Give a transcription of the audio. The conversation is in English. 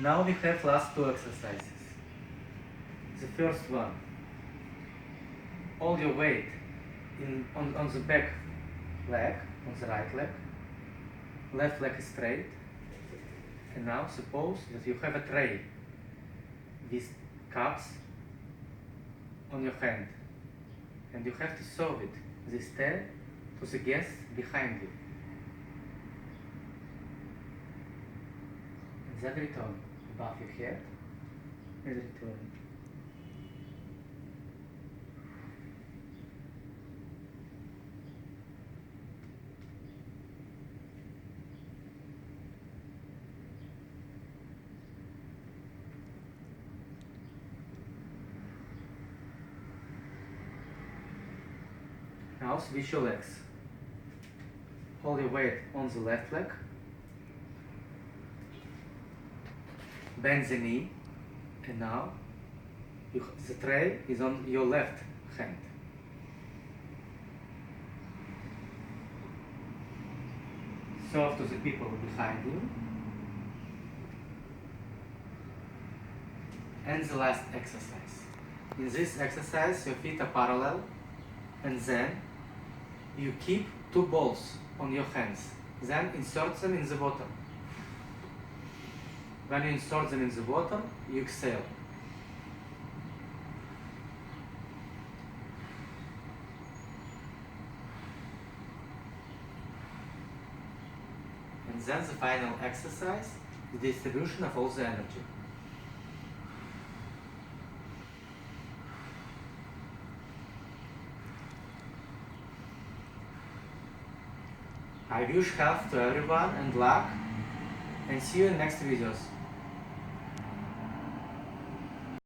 Now we have last two exercises. The first one, all your weight on the back leg, on the right leg, left leg is straight, and now suppose that you have a tray with cups on your hand, and you have to serve it, this tray, to the guest behind you. And then return above your head and return. Now switch your legs. Hold your weight on the left leg. Bend the knee. And now the tray is on your left hand. Serve to the people behind you. And the last exercise. In this exercise, your feet are parallel, and then you keep two balls on your hands. Then insert them in the water. When you insert them in the water, you exhale. And then the final exercise, the distribution of all the energy. I wish health to everyone and luck, and see you in next videos.